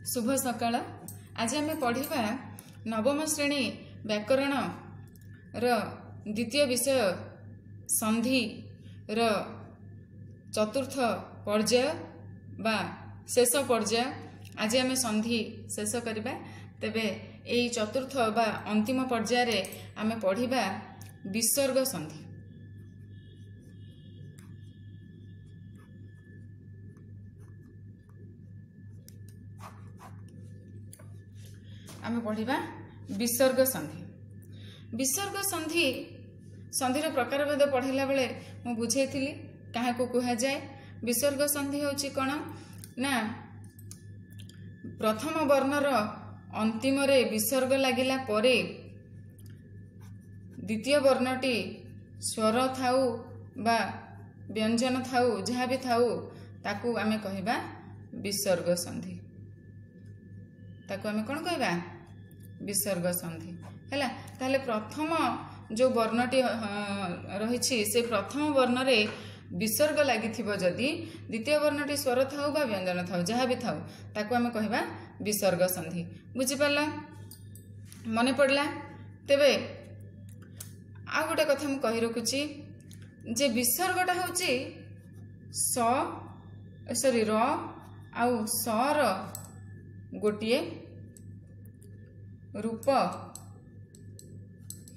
शुभ सकाळ। आज आम पढ़ा नवम श्रेणी व्याकरण द्वितीय विषय संधि चतुर्थ पर्याय बा शेष पर्याय। आज आम संधि शेष करवा। तेबे यही चतुर्थ बा अंतिम पर्याय आम पढ़ा विसर्ग संधि। आम पढ़ा विसर्ग संधि। विसर्ग संधि संधिर प्रकार भेद पढ़ला बेले मु बुझाई क्या कह जाए। विसर्ग संधि होची कौन ना प्रथम वर्णर अंतिम रे विसर्ग लगिला परे द्वितीय वर्णटी स्वर थाउ बा व्यंजन थाउ जहाँ भी थाउ ताकू आमे कहबा विसर्ग संधि। ताकू आमे कौन कहबा विसर्ग संधि हैला। ताहले प्रथम जो वर्णटी रही से प्रथम वर्ण रे विसर्ग लगी जदि द्वितीय वर्णटी स्वर थाउ बा व्यंजन थाउ जहाँ भी थाउ ताकू आमे कहबा विसर्ग संधि। बुझी पारला मने पड़ला। तेबे आ गोटे कथा मु कहि रखुची जे विसर्गटा होची र आउ स र गोटिए रूप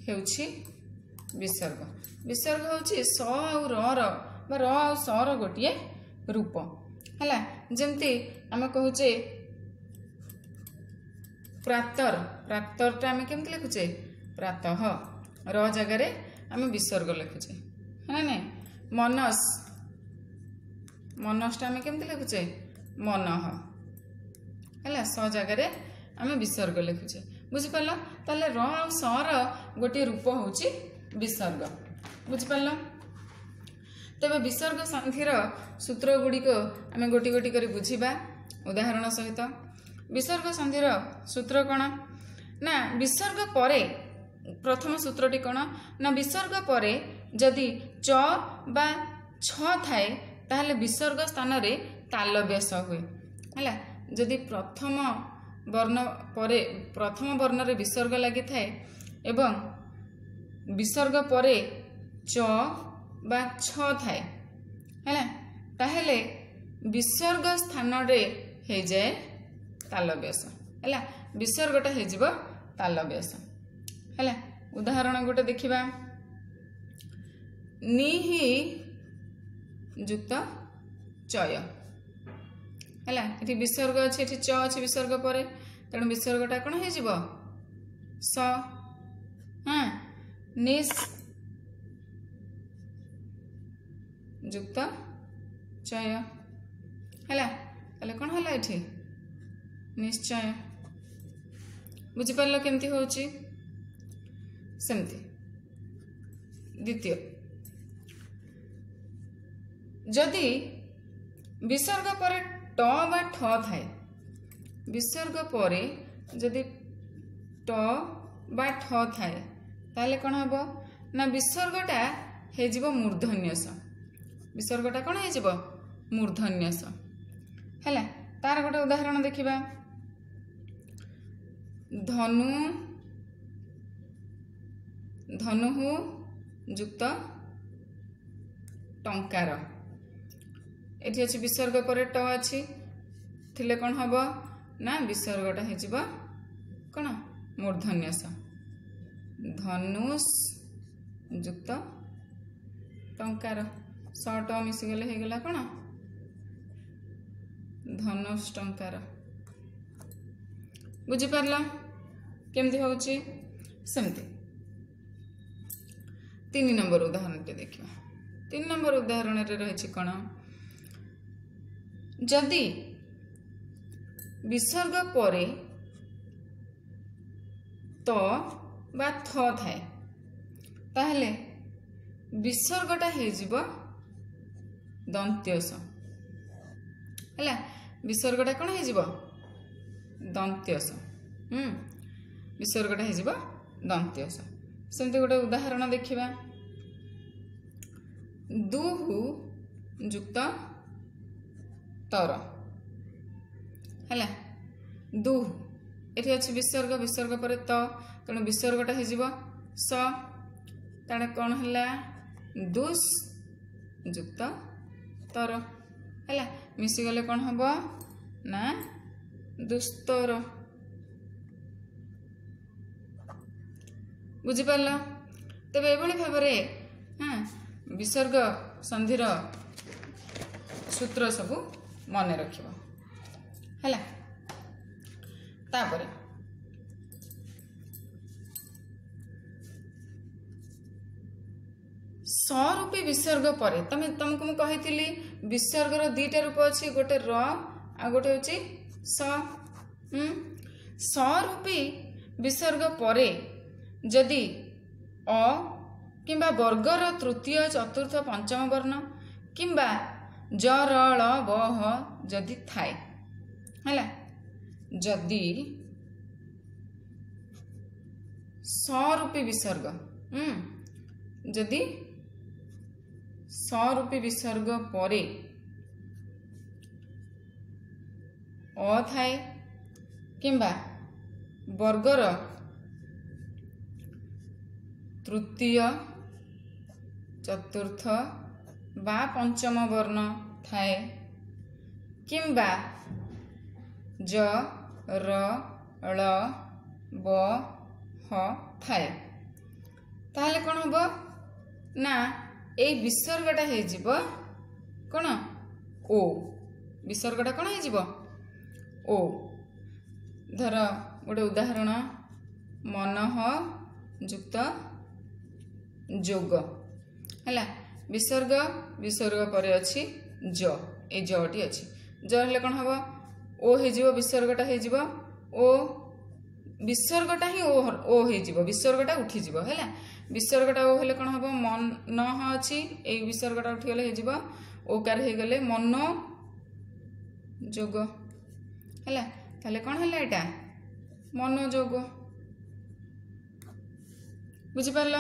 हेउछि विसर्ग। विसर्ग होछि स आउ र आउ स र गोटिए रूप हैला। जेमती आमे कहूचे प्रातर। प्रातरटा आमे केमती लिखुचे प्रातः। र जगह रे आमे विसर्ग लिखुचे है ना। मनस। मनसटा आमे केमती लिखुचे मनः हैला। स जगह रे आमे विसर्ग लिखुचे। बुझी पारला। ताले र आ स र गोटे रूप होची विसर्ग। बुझी पारला। तबे विसर्ग संधिर सूत्र गुड़िक आमे गोटी गोटी करी बुझिबा उदाहरण सहित। विसर्ग संधिर सूत्र कौन ना विसर्ग परे प्रथम सूत्रटी कौन ना विसर्ग परे जदि च बा छ थाए ताहले विसर्ग स्थान रे तालव्य स हुए हैला। जदि प्रथम वर्ण परे प्रथम वर्ण रे विसर्ग लगी थाए एवं विसर्ग परे च बा छ थाए हैला ताहले विसर्ग स्थान रे हे जाए तालव्य स हैला। विसर्गटा हे जिवो तालव्य स हैला। उदाहरण गोटे देखिबा निहि युक्त चय हैला। एठी विसर्ग अछि एठी च अछि विसर्ग परे तेणु विसर्गटा कोन हे जिवो स। हां निस युक्त चय हैला। ताले कोन होला एठी निश्चय। बुझी पारलो केमती होची सेमती। द्वितीय जदि विसर्ग परे ट बा ठ थाए विसर्ग परे जदि ट बा ठ थाए ताले कोन हबो ना विसर्गटा हे जिवो मूर्धन्य स। विसर्गटा कोन हे जिवो मूर्धन्य स हैला। तार गोटे उदाहरण देखिबा धनु धनुहु युक्त टंकार। एठी अछि विसर्ग परे ट अछि थिले कोन हबो ना विसर्गटा हे जिवो कोन मूर्धन्य स। धनुष युक्त टंकार स ट मिसी गले हे गेला कोन धनुष टंकार। बुझी पारला केमती होची सेमती। 3 नंबर उदाहरण टे देखिबा। 3 नंबर उदाहरण रे रहिछि कोन जदि विसर्ग परे त बा थ थाए ताहले विसर्गटा हे जिवो दंत्य स हैला। विसर्गटा कोन हे जिवो दंत्य स। विसर्गटा हे जिवो दंत्य स। सेमती गोटे उदाहरण देखिबा दुहु युक्त तर हैला। दु एठी अछि विसर्ग विसर्ग पर त तेणु विसर्गटा हे जीव स ताणे कौन है दुस जुक्त तर है मिसीगले कौन हम ना दुस्तर बुझिपार तेरे ये भाव हाँ विसर्ग संधिर सूत्र सब मन रख तापरे स्वरूपी विसर्ग पर तुमको मुझे कही विसर्गर दीटा रूप अच्छी गोटे र आ गोटे हूँ स्वरूपी विसर्ग पर जदि अ किंबा वर्गर तृतीय चतुर्थ पंचम वर्ण किंबा ज र ळ ब ह जदि थाए है जदि स्वरूपी विसर्ग जदि स्वरूपी विसर्ग परे अ थाए किंबा वर्गर तृतीय चतुर्थ बा पंचम वर्ण थाए किंबा ज र ळ ब ह थाए ताहले कौन हम ना ए विसर्गटा हे जीव कौन ओ विसर्गटा कौन हे जीव ओ धर गोटे उदाहरण मनः जुक्त जोग है विसर्ग विसर्ग पर अच्छी ज ए जटी अच्छी ज हेले कौन हम ओ हो विसर्गटा हो ओ विसर्गटा ही ओ हो विसर्गटा उठीज है विसर्गटा ओ हेले कौन हम मन अच्छी ए विसर्गटा उठीगले हो ओकार हो गले मन जोग है ताले कौन है एटा मनोजोग बुझिपार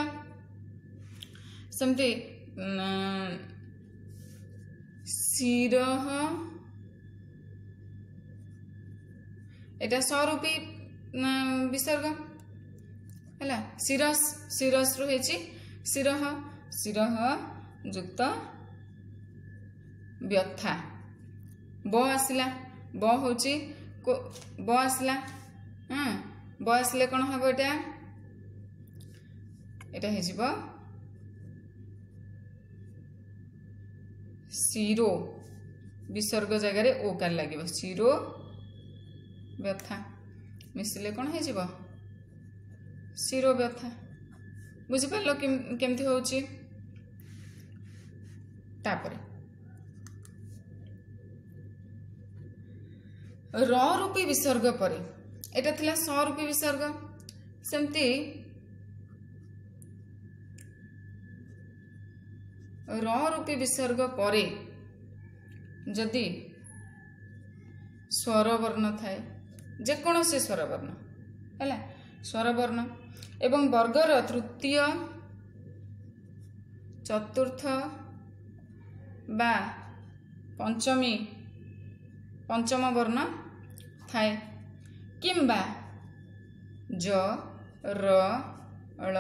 सेमती शिरः एटा स्वरूपी विसर्ग है शिरस शिरस रु शिरः शिरः जुक्त व्यथा ब आसला ब हूँ ब आसला हाँ ब आसले कौन हम एटा एटा हो शिरो विसर्ग जगार ओकार लगे शिरो व्यथा मिसिले कौन हो शिरो व्यथा बुझिपार केमती होची तापरे र रूपी विसर्ग पर एटा थिला स्वरूपी विसर्ग सेमती र रूपी विसर्ग पर जदि स्वरवर्ण थाए जेकोसी स्वरवर्ण है स्वरवर्ण एवं वर्गर तृतीय चतुर्थ बा पंचमी पंचम वर्ण थाए किंबा ज र ळ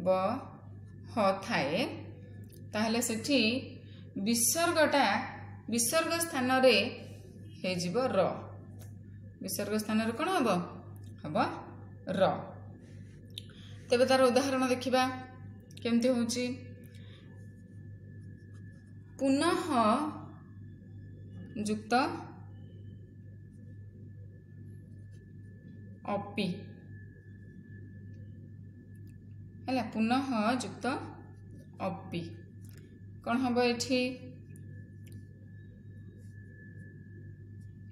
ब ह थाए ताहले सेठी विसर्गटा विसर्ग स्थान रे हे जीव र विसर्ग स्थान रे कौन हम र तेबे तार उदाहरण देखिबा केमती होची पुनः जुक्त अपि है पुनः जुक्त अपि कौन हम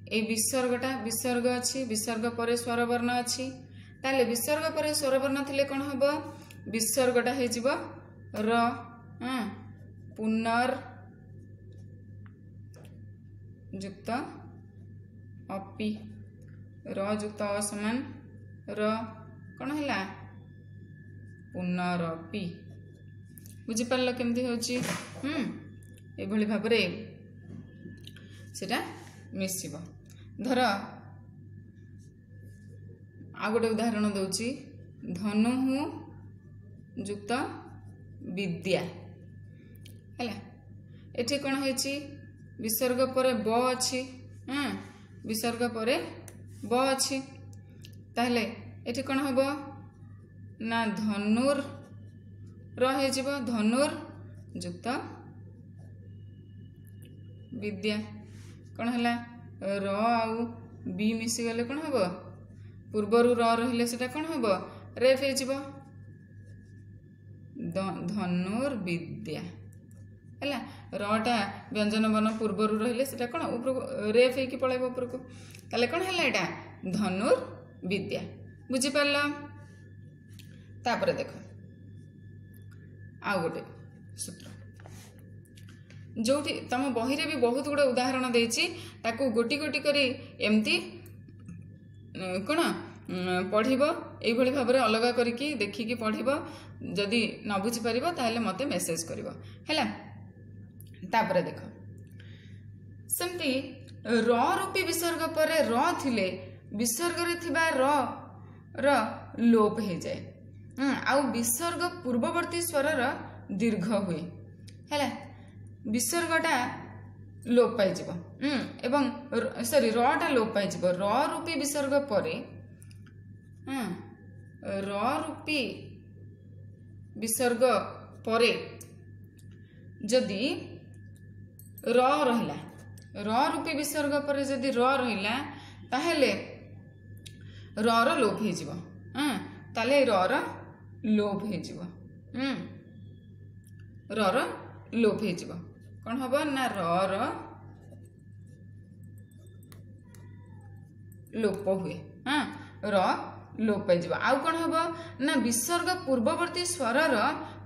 ये विसर्गटा विसर्ग अच्छी विसर्ग पर स्वरवर्ण अच्छी ताले विसर्ग पर स्वरवर्ण थिले कौन हम विसर्गटा हो र पुनर् जुक्त अपि र जुक्त असमान र कौन है पुनरपि बुझिपार केमती होची ये भाव सेटा मिसिब धर आ गोटे उदाहरण दूची धनु युक्त विद्या है एठी कौन है विसर्ग पर ब अच्छी विसर्ग पर ब अच्छी ताहले एठी कौन हम ना धनुर रही धनुर युक्त विद्या कौन है र आउ बी मिसीगले कौन हम पूर्वर रही से कौन हम रेफ हो धनुर्विद्या है रटा व्यंजन वर्ण पूर्वर रही से कौन रेफ हो पलैब उपरको ताले कौन है यहाँ धनुर्विद्या बुझीपार तापर देख आउ गोटे सूत्र जो तुम बही रे भी बहुत गुड़े उदाहरण देछि ताकू गोटी गोटी करी एमती कौन पढ़िब एभली भाव अलग करिकी देखिकी पढ़िब जदि न बुझी पारिब ताहले मते मेसेज करिब हैला तापर देख सेमती र रूपी विसर्ग पर र थिले विसर्ग रे थिबा र लोप हो जाए आउ विसर्ग पूर्ववर्ती स्वर दीर्घ हुए हैला विसर्गटा लोप पाइजिबो एवं सॉरी रटा लोप पाइजिबो र रूपी विसर्ग परे र रूपी विसर्ग परे जदि र रहिला र रूपी विसर्ग परे जदि र रहिला ताहेले र लोप हो जिवो ताले र लोप हो जिवो र लोप हो जिवो कौन हम ना र लोप हुए र लोप पाइज आउ कौन हम ना विसर्ग पूर्ववर्ती स्वर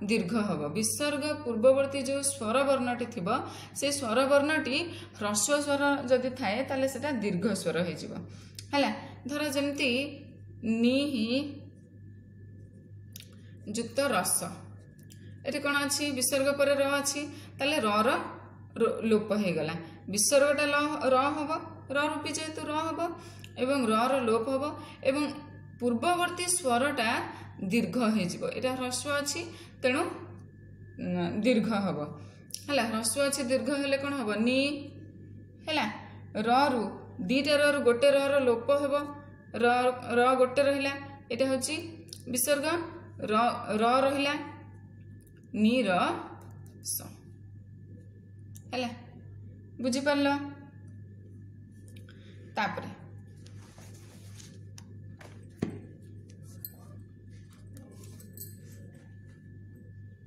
दीर्घ हम विसर्ग पूर्ववर्ती जो स्वर वर्णटी थी से स्वर वर्णटी ह्रस्व स्वर जदि थाए ताले सेटा दीर्घ स्वर है धर जमती नि युक्त रस ये कौन अच्छी विसर्ग पर र अच्छी ताले र लोप हो गला विसर्गटा र हम र रूपी जेहेतु र हम एवं र लोप हम एवं पूर्ववर्ती स्वरटा दीर्घ हो ह्रस्व अच्छी तेणु दीर्घ हम है ह्रस्व अच्छी दीर्घ हेले कौन हम नि है रु दीटा रु गोटे र लोप हम र गोटे रहा यहाँ हूँ विसर्ग र रहा नि र स है बुझीपार तापरे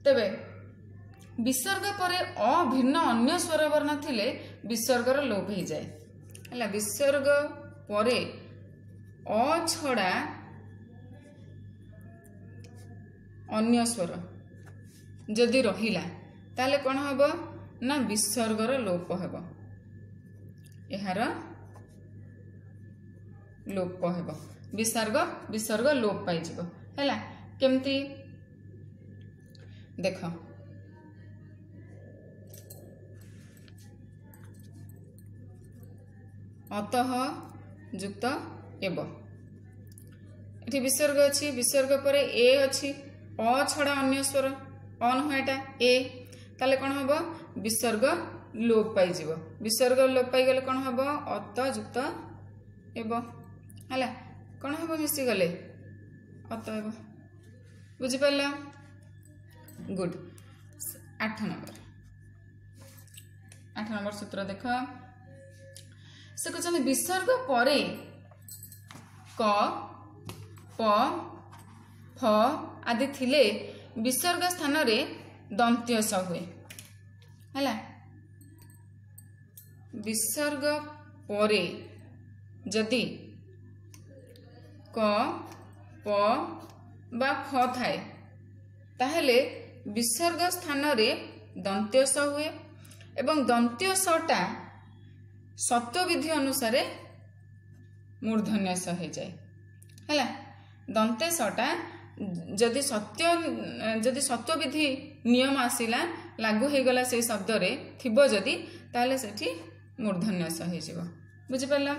तेबे विसर्ग पर अभिन्न अन्य स्वर वर्ण थिले विसर्गर लोप हो जाए है विसर्ग पर अ छड़ा अन्य स्वर जदि रहिला ताले कौन हम ना विसर्गर लोप हेब यार लोप हेब विसर्ग लोप पाइज है केमती देख अतः युक्त एव ये विसर्ग अच्छी विसर्ग पर ए अच्छी अ छड़ा अन्य स्वर अ नुह ए ताले कौन हम विसर्ग लोप पाइज विसर्ग लोप पाइगले कौन हम अत युक्त एव है कौन हम मिसीगले अत एव बुझीपार गुड 8 नंबर सूत्र देख से कहते विसर्ग पर क प फ आदि थिले विसर्ग स्थान रे दंत्य स हुए है विसर्ग परे जदि क प बा फ थाए ताहले विसर्ग स्थान रे दंत्य स हुए एवं दंत्य सटा सत्व विधि अनुसार मूर्धन्य स हो जाए है दंत्य सटा जदि सत्व विधि नियम आसिला लागू हो गला से शब्द रे थिबो जदि ताले सेठी मूर्धन्य स हो जिवो बुझी पाला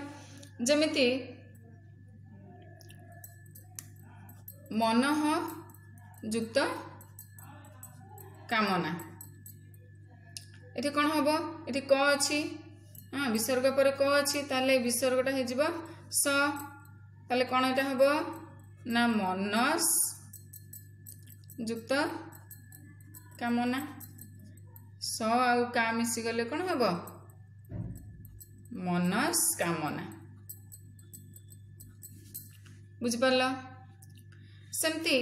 जमिति मनः युक्त कामना ये कौन हम ये क अच्छी हाँ विसर्ग पर क अच्छी ताले विसर्गटा हो स ताले कौन यहाँ हम ना मनस युक्त कामना स आउ का मिसीगले कौन हम मनस कामना बुझिपार सेमती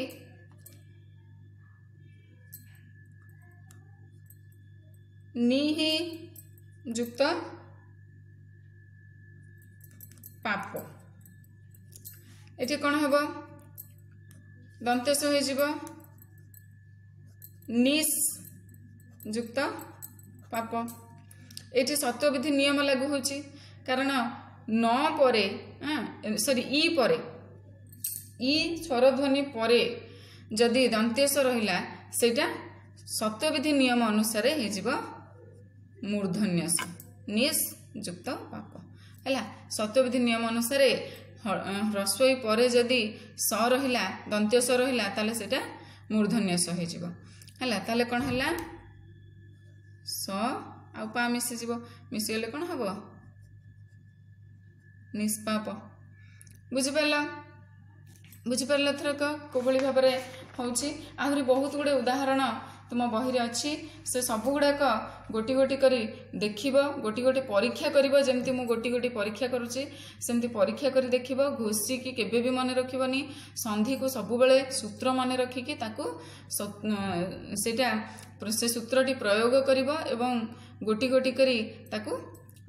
निहि युक्त पाप ये कौन हम दंतेश हो निस युक्त पाप ये सत्वविधि नियम लागू हो कारण न परे सॉरी ई परे ई स्वरध्वनि परे जदि दंतेश रहिला सेटा सत्वविधि नियम अनुसार हो मूर्धन्य निस युक्त पाप है सत्वविधि नियम अनुसार ह्रस्व परे जदि स रहिला दंतेश रहिला ताले सेटा मूर्धन्य स हो है कौन है स आ पा मिसीगले कौन हम निष्पाप बुझिपार थरक कोभली भाव में आहरी बहुत गुड़े उदाहरण तुम बही अच्छी से सब गुड़ाक गोटी गोटी करी देखिब गोटी गोटी परीक्षा करिबो जेमती मु गोटी गोटी परीक्षा करूची सेमती परीक्षा करी देखिबो घोषी की केबे भी मन रखिबनी संधि को सब बेले सूत्र मन रखिकी ताकू सेटा से सूत्रटी प्रयोग करिबो एवं गोटी गोटी करी ताकू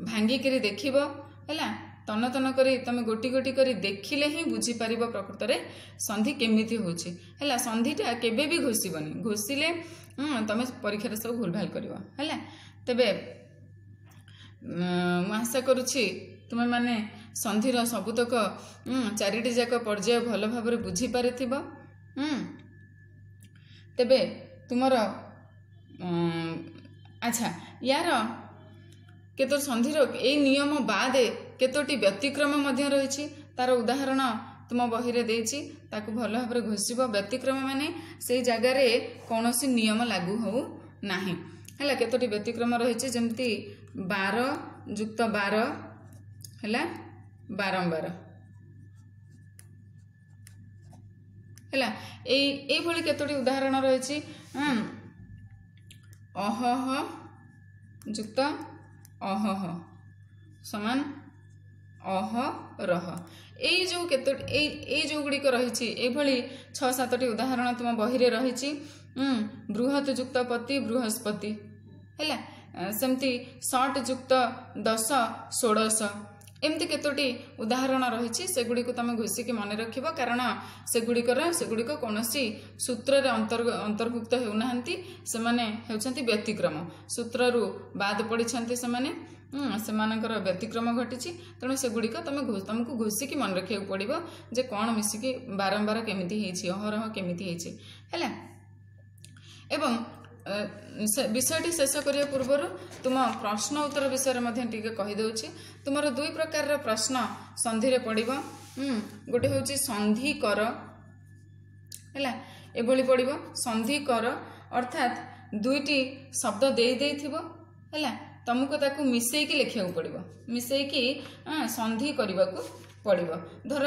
भांगी करी देखिबो हैला तन तन करी तमे गोटी गोटी करी देखिले ही बुझी पारिबो प्रकृत रे संधि केमिति होची हैला संधिटा केबे भी घोषिबनी घोषिले तमे परीक्षा रे सब भूल भाल करिवो हैला तबे मु आशा करूची तुमे माने संधिर सबुतक चारिटी जाक पर्याय भल भाबरे बुझी पारिथिबो तबे तुमर अच्छा यार केतो संधिर ए नियम बादे केतोटी व्यतिक्रम मध्य रही तार उदाहरण तुम बही रे देछि ताकू भल भाबरे घोषिबो व्यतिक्रम माने से जगह रे कोनोसी नियम लागू हो नाही हैला केतोटी व्यतिक्रम रही जेमती 12 युक्त 12 हैला बारंबार हैला ए भली केतोटी उदाहरण रही अहह युक्त अहह समान अहरह एई जो केतोटी ए जो गुड़िक रही एभली 6-7टी उदाहरण तुम बही रे रही बृहत युक्त पति बृहस्पति है सेमती 60 युक्त 10 16 एमती केतोटी उदाहरण रही सेगुड़ी को तुम घोषिकी मन रख कारण सेगुड़िक कौन सूत्र अंतर्भुक्त होना से होती व्यतिक्रम सूत्र बाद पड़ी सेमानकर व्यतिक्रम घटी तेणु सेगुड़िक तुमको घोषिकी मन रखा पड़ो जे कौन मिसिकी बारंबार केमिति अहरह केमिति है एवं विषयटी शेष करने पूर्व तुम प्रश्न उत्तर विषय में कहीदे तुम 2 प्रकार प्रश्न संधि रे पड़ो गोटे हूँ संधि कर है एभली पड़ो संधि कर अर्थात 2टी शब्द दे है तुमको ताकू मिसेकी लिखा पड़ो मिसेकी संधि करने को पड़ो धर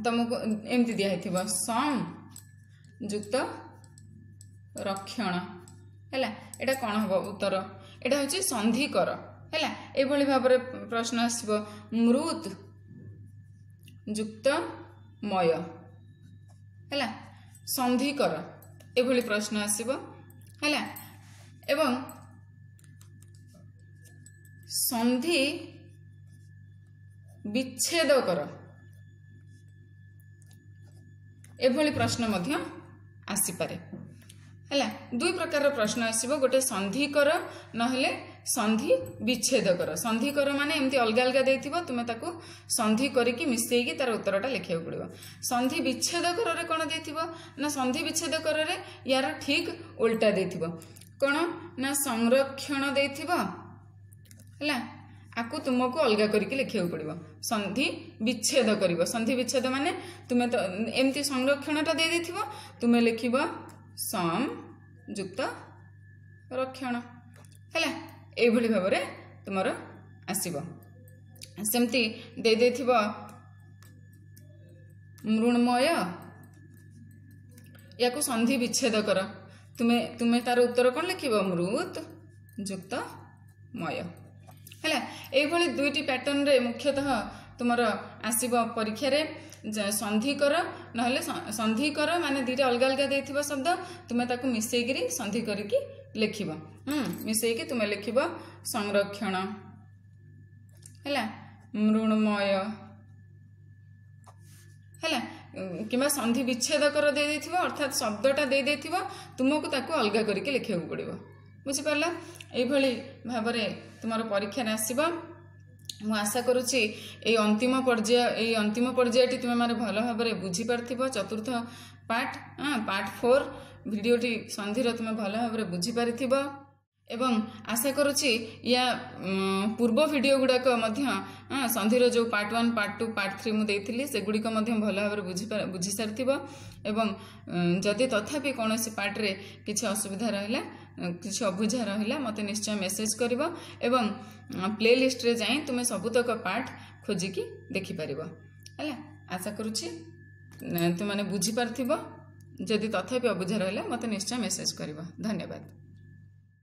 तुमको एमती दिखाई सम युक्त रक्षण है एटा कौन हम उत्तर एटा हूँ संधि कर है एभली भाव में प्रश्न आसब मृत युक्त मय है संधि कर एभली प्रश्न आसब है एवं संधि विच्छेद कर एभली प्रश्न मध्य आसीपारे है 2 प्रकार प्रश्न आसब गोटे संधि कर नहले संधि विच्छेद कर संधि कर माने एमती अलग अलग देथिबो तुमे ताको संधि करिकी मिसेईकी तार उत्तरटा लिखिया पड़िबो संधि विच्छेद कर रे कोन देथिबो ना संधि विच्छेद कर रे यार ठीक उल्टा देथिबो कोन ना संरक्षण देथिबो हला आकु तुमको अलग करके लिखा पड़ो संधि विच्छेद कर संधि विच्छेद माने तुम्हें तो एमती संरक्षणटा दे देथिबो तुम्हें लिखिबो संयुक्त रक्षण हैला एभली भाव में तुमर आसीबो सेमती दे देथिबो मृण्मय या संधि विच्छेद कर तुम्हें तुम्हें तार उत्तर कौन लिख मृत युक्त मय है ये दुईटी पैटर्न रे मुख्यतः तुमर आसीबो परीक्षा रे संधि कर नहले संधि कर माने दुईटा अलग अलग देथिबो शब्द तुम्हें ताकू मिसेइकरी संधि करिकी लिखिबो मिसेइकी तुम्हें लिखिबो संरक्षण है मृण्मय है कि संधि विच्छेद कर दे देथिबो अर्थात शब्दटा दे देथिबो तुमको ताकू अलग करके लिखा पड़ो बुझिपार ये भाव में तुम परीक्षा आसब मु आशा करुच्ची अंतिम पर्यायटी तुम मैंने भल भाव में बुझीपार चतुर्थ पार्ट पार्ट 4 भिडियोटी संधिर तुम भल भाव में बुझीपार एवं आशा करुच्ची या पूर्व वीडियो गुड़ाक संधिर जो पार्ट 1 पार्ट 2 पार्ट 3 मुझे से गुड़िक भल भाव में बुझी सारी एवं जदि तथापि कौन पार्ट रे किसी असुविधा रहा किसी अबुझा रहा मत निश्चय मेसेज कर एवं प्ले लिस्ट रे जाए तुम्हें सबुतक पार्ट खोजिकी देखिपार है आशा करुच्ची तुमने बुझीपार जदि तथापि अबुझा रहा मत निश्चय मेसेज कर धन्यवाद।